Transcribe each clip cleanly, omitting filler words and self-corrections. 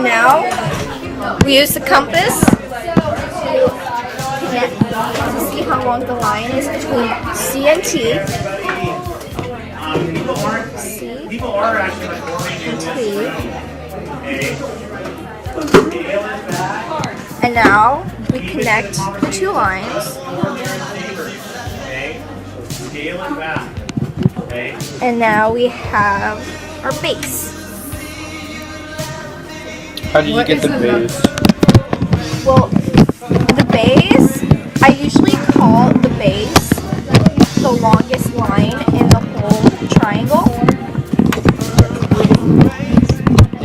And now we use the compass to see how long the line is between C and T. C and T. And now we connect the two lines. And now we have our base. How did you get the base? Well, the base, I usually call the base the longest line in the whole triangle.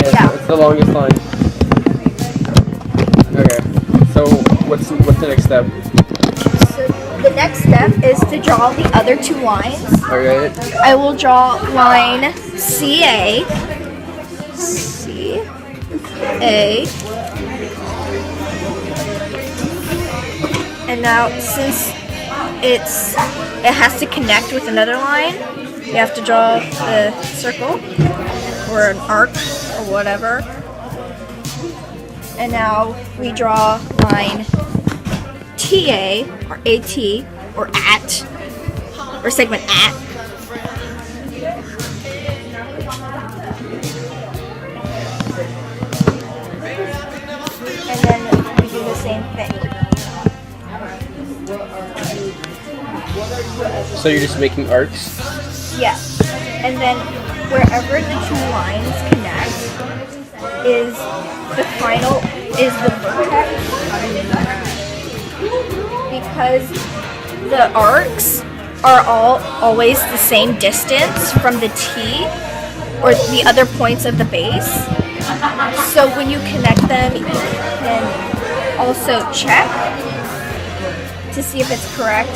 Yeah. It's the longest line. Okay. So what's the next step? So the next step is to draw the other two lines. Okay. I will draw line CA. And now since it has to connect with another line, you have to draw a circle or an arc or whatever. And now we draw line TA or AT or at or segment at. And then we do the same thing. So you're just making arcs? Yeah. And then wherever the two lines connect is the vertex. Because the arcs are always the same distance from the T or the other points of the base. So when you connect them, you can also check to see if it's correct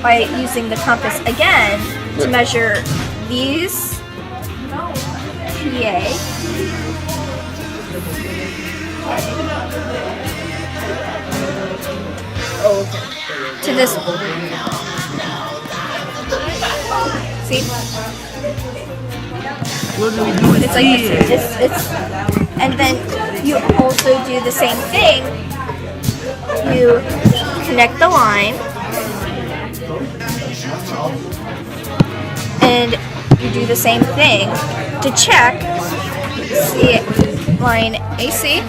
by using the compass again to measure these PA to this. See? It's like it's and then you also do the same thing. You connect the line and you do the same thing to check. See line AC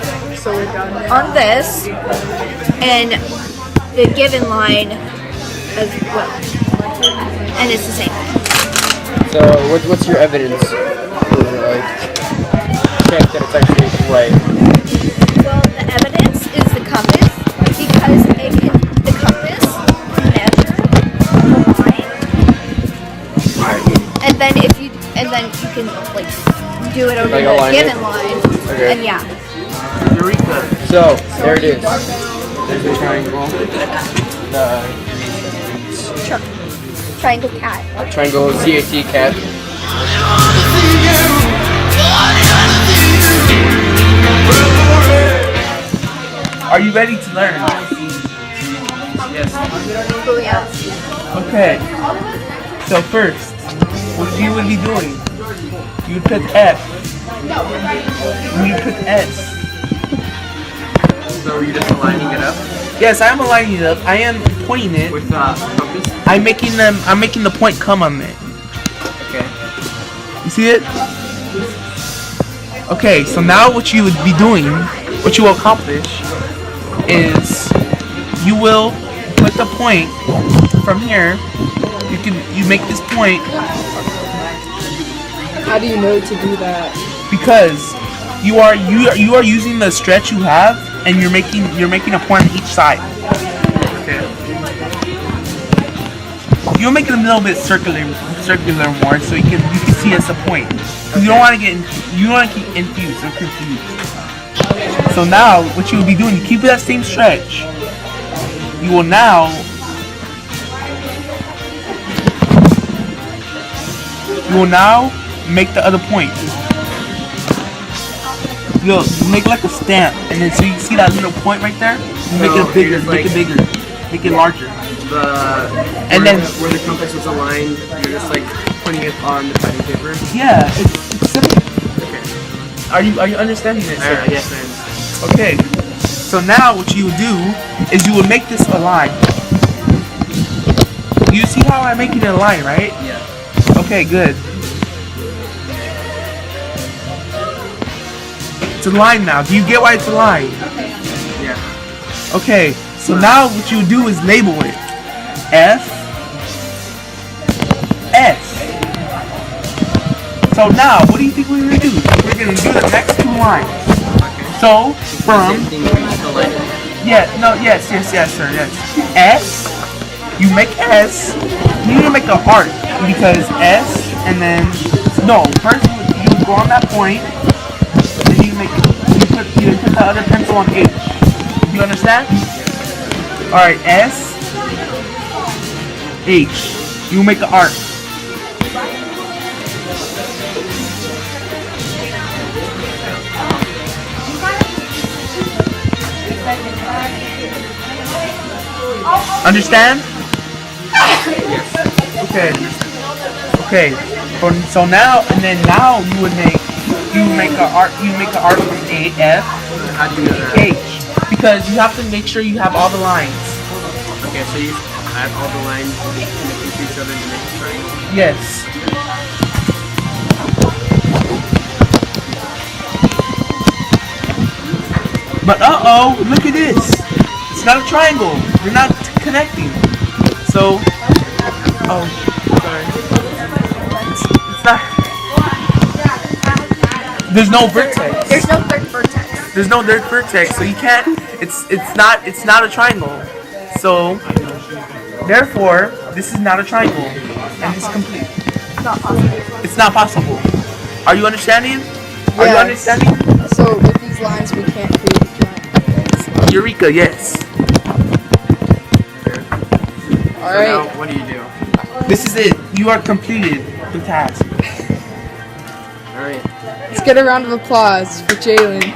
on this and the given line as well, and it's the same. So what's your evidence for check that it's actually right? Well, the evidence is the compass because the compass can measure the line, and then you can like do it over like the given line. line, Okay. and yeah. So there it is. There's the triangle. Triangle cat. Triangle CAT cat. Are you ready to learn? Yes. Oh yeah. Okay. So first, what you would be doing? You would put F. You put S. So are you just aligning it up Yes, I am aligning it up. I am pointing it. with compass? I'm making the point come on it. Okay. You see it? Okay, so now what you would be doing, what you will accomplish, is you will put the point from here. You make this point. How do you know to do that? Because you are using the stretch you have, and you're making a point on each side. Okay. You'll make it a little bit circular more, so you can see it's a point. You don't want to get infused or confused. So now, what you will be doing, you keep that same stretch. You will now make the other point. You'll make like a stamp, and then so you see that little point right there. You make it bigger, make it bigger, make it larger. And then where the compass is aligned, you're just like putting it on the cutting paper. Yeah, it's simple. Okay. Are you understanding this? Sir? Yes, I understand. Okay. So now what you would do is you would make this a line. You see how I'm making it a line, right? Yeah. Okay, good. It's a line now. Do you get why it's a line? Yeah. Okay. So now what you do is label it. F S. So now, what do you think we're gonna do? We're gonna do the next two lines. So from Same thing, we just go like yes, sir, yes. S, you make S. You need to make an arc because S, and then no. First you go on that point, then you put the other pencil on H. You understand? All right, S, H. You make an arc. Understand? Okay. Okay. So now you would make an arc from A F how do you know that? H because you have to make sure you have all the lines. Okay, so you add all the lines connecting to each other to make a triangle. Yes. But look at this. It's not a triangle. You're not connecting. So, sorry. It's not. There's no vertex. There's no third vertex. There's no third vertex, so you can't. It's not a triangle. So, therefore, this is not a triangle, and it's complete. Not possible. It's not possible. Are you understanding? Are you Yes. understanding? So with these lines, we can't create a triangle. Eureka, yes. All So right. now, what do you do? This is it. You are completed the task. All right. Let's get a round of applause for Jalen.